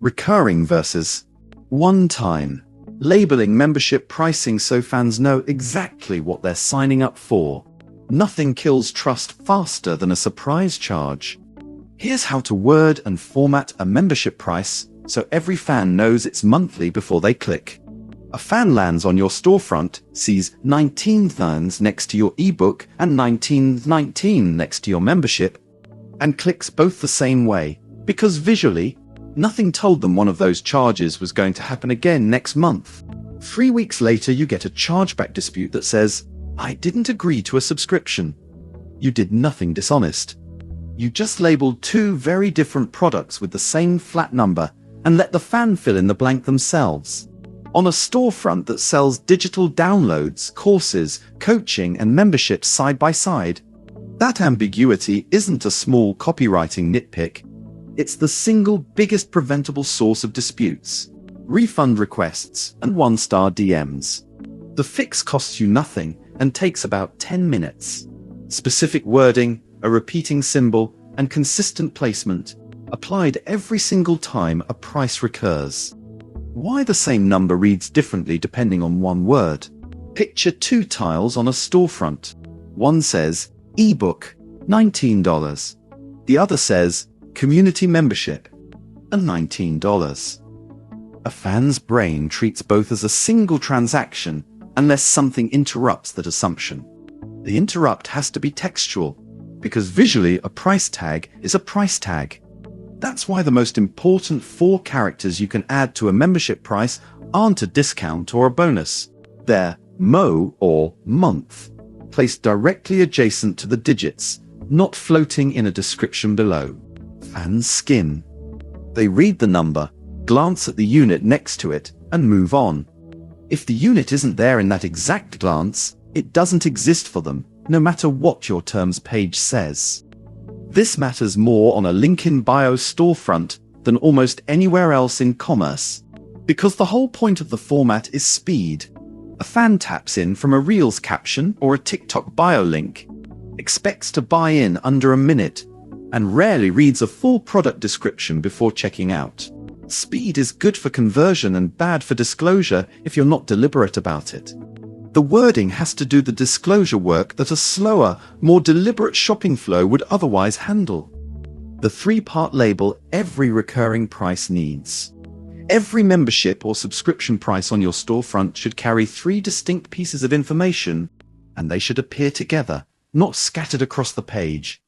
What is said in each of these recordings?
Recurring versus one-time. Labeling membership pricing so fans know exactly what they're signing up for. Nothing kills trust faster than a surprise charge. Here's how to word and format a membership price so every fan knows it's monthly before they click. A fan lands on your storefront, sees 19 next to your ebook and 19.19 next to your membership, and clicks both the same way, because visually, nothing told them one of those charges was going to happen again next month. 3 weeks later, you get a chargeback dispute that says, "I didn't agree to a subscription." You did nothing dishonest. You just labeled two very different products with the same flat number and let the fan fill in the blank themselves. On a storefront that sells digital downloads, courses, coaching, and memberships side by side, that ambiguity isn't a small copywriting nitpick. It's the single biggest preventable source of disputes, refund requests, and one-star DMs. The fix costs you nothing and takes about 10 minutes. Specific wording, a repeating symbol, and consistent placement, applied every single time a price recurs. Why the same number reads differently depending on one word? Picture two tiles on a storefront. One says, ebook, $19. The other says, community membership, and $19. A fan's brain treats both as a single transaction unless something interrupts that assumption. The interrupt has to be textual, because visually a price tag is a price tag. That's why the most important 4 characters you can add to a membership price aren't a discount or a bonus. They're mo or month, placed directly adjacent to the digits, not floating in a description below. Fans skim. They read the number, glance at the unit next to it, and move on. If the unit isn't there in that exact glance, it doesn't exist for them, no matter what your terms page says. This matters more on a link in bio storefront than almost anywhere else in commerce, because the whole point of the format is speed. A fan taps in from a Reels caption or a TikTok bio link, expects to buy in under a minute, and rarely reads a full product description before checking out. Speed is good for conversion and bad for disclosure if you're not deliberate about it. The wording has to do the disclosure work that a slower, more deliberate shopping flow would otherwise handle. The 3-part label every recurring price needs. Every membership or subscription price on your storefront should carry 3 distinct pieces of information, and they should appear together, not scattered across the page.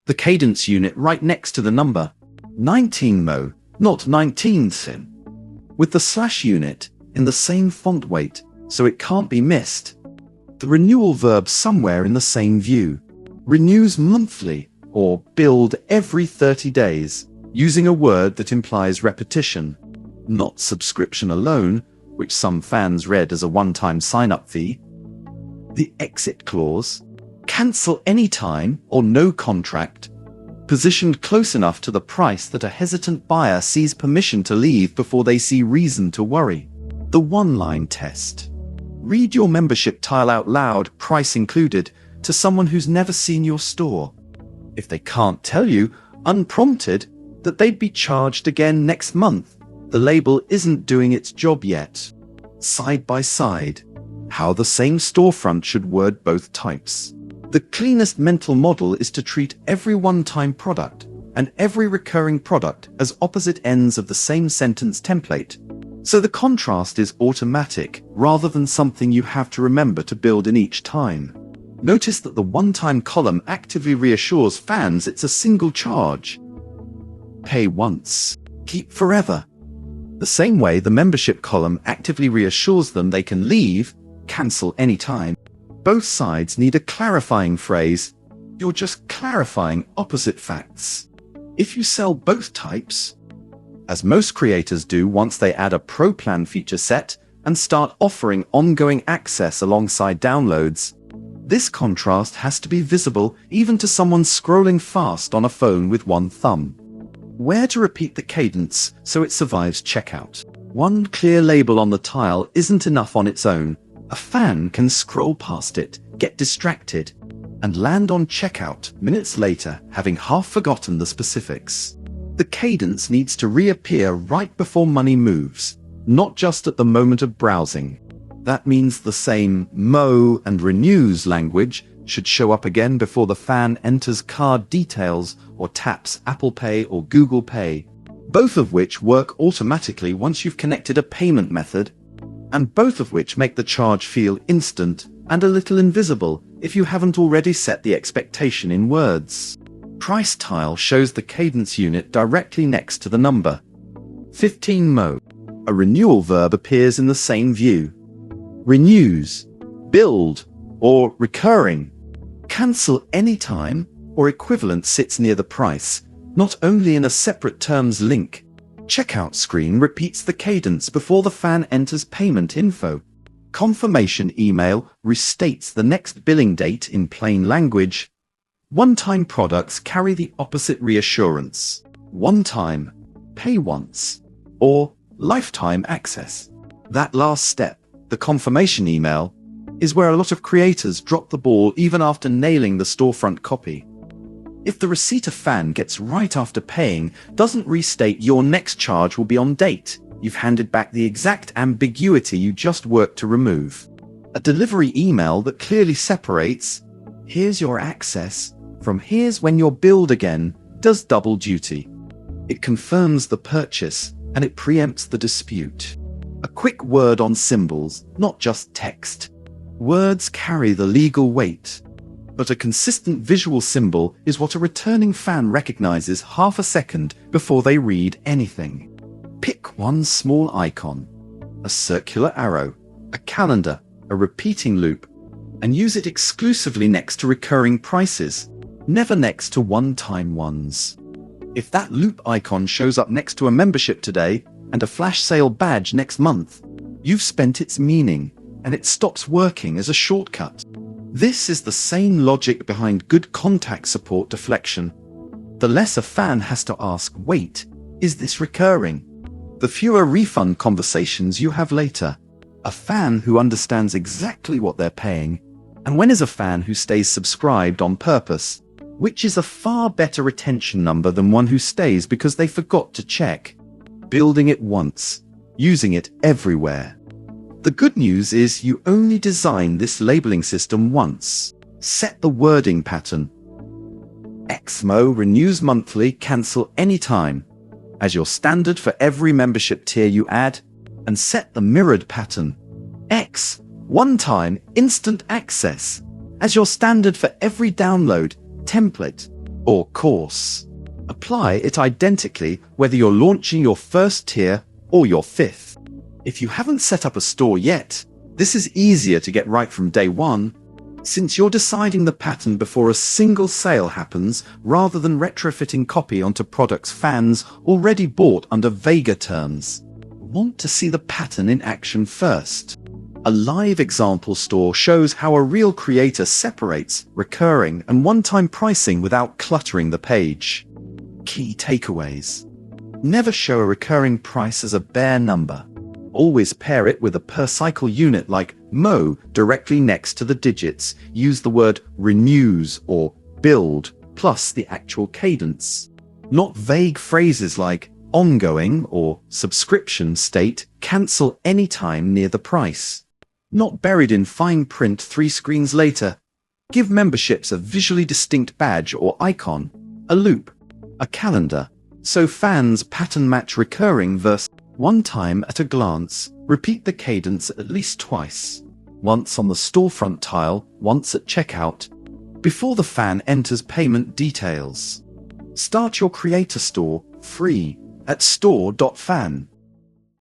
The cadence unit right next to the number, 19 mo, not 19 sin. With the slash unit in the same font weight, so it can't be missed. The renewal verb somewhere in the same view. Renews monthly, or billed every 30 days, using a word that implies repetition, not subscription alone, which some fans read as a one-time sign-up fee. The exit clause, cancel anytime or no contract, positioned close enough to the price that a hesitant buyer sees permission to leave before they see reason to worry. The one-line test. Read your membership tile out loud, price included, to someone who's never seen your store. If they can't tell you, unprompted, that they'd be charged again next month, the label isn't doing its job yet. Side by side, how the same storefront should word both types. The cleanest mental model is to treat every one-time product and every recurring product as opposite ends of the same sentence template. So the contrast is automatic, rather than something you have to remember to build in each time. Notice that the one-time column actively reassures fans it's a single charge. Pay once, keep forever. The same way the membership column actively reassures them they can leave, cancel anytime. Both sides need a clarifying phrase. You're just clarifying opposite facts. If you sell both types, as most creators do once they add a Pro Plan feature set and start offering ongoing access alongside downloads, this contrast has to be visible even to someone scrolling fast on a phone with one thumb. Where to repeat the cadence so it survives checkout? One clear label on the tile isn't enough on its own. A fan can scroll past it, get distracted, and land on checkout minutes later, having half forgotten the specifics. The cadence needs to reappear right before money moves, not just at the moment of browsing. That means the same mo and renews language should show up again before the fan enters card details or taps Apple Pay or Google Pay, both of which work automatically once you've connected a payment method, and both of which make the charge feel instant and a little invisible if you haven't already set the expectation in words. Price tile shows the cadence unit directly next to the number. 15 mo. A renewal verb appears in the same view. Renews, build, or recurring. Cancel anytime or equivalent sits near the price, not only in a separate terms link. Checkout screen repeats the cadence before the fan enters payment info. Confirmation email restates the next billing date in plain language. One-time products carry the opposite reassurance. One time, pay once, or lifetime access. That last step, the confirmation email, is where a lot of creators drop the ball even after nailing the storefront copy. If the receipt a fan gets right after paying doesn't restate your next charge will be on date, you've handed back the exact ambiguity you just worked to remove. A delivery email that clearly separates "here's your access" from "here's when you're billed again" does double duty. It confirms the purchase and it preempts the dispute. A quick word on symbols, not just text. Words carry the legal weight, but a consistent visual symbol is what a returning fan recognizes half a second before they read anything. Pick one small icon, a circular arrow, a calendar, a repeating loop, and use it exclusively next to recurring prices, never next to one-time ones. If that loop icon shows up next to a membership today and a flash sale badge next month, you've spent its meaning, and it stops working as a shortcut. This is the same logic behind good contact support deflection. The less a fan has to ask, "Wait, is this recurring?" the fewer refund conversations you have later. A fan who understands exactly what they're paying, and when is a fan who stays subscribed on purpose, which is a far better retention number than one who stays because they forgot to check. Building it once, using it everywhere. The good news is you only design this labeling system once. Set the wording pattern. XMO renews monthly, cancel anytime as your standard for every membership tier you add, and set the mirrored pattern. X, one-time instant access as your standard for every download, template, or course. Apply it identically whether you're launching your first tier or your fifth. If you haven't set up a store yet, this is easier to get right from day one, since you're deciding the pattern before a single sale happens rather than retrofitting copy onto products fans already bought under vaguer terms. Want to see the pattern in action first? A live example store shows how a real creator separates recurring and one-time pricing without cluttering the page. Key takeaways. Never show a recurring price as a bare number. Always pair it with a per-cycle unit like Mo directly next to the digits. Use the word renews or build plus the actual cadence. Not vague phrases like ongoing or subscription state cancel anytime near the price. Not buried in fine print 3 screens later. Give memberships a visually distinct badge or icon, a loop, a calendar, so fans pattern match recurring versus one time at a glance. Repeat the cadence at least twice. Once on the storefront tile, once at checkout, before the fan enters payment details. Start your creator store free at store.fan.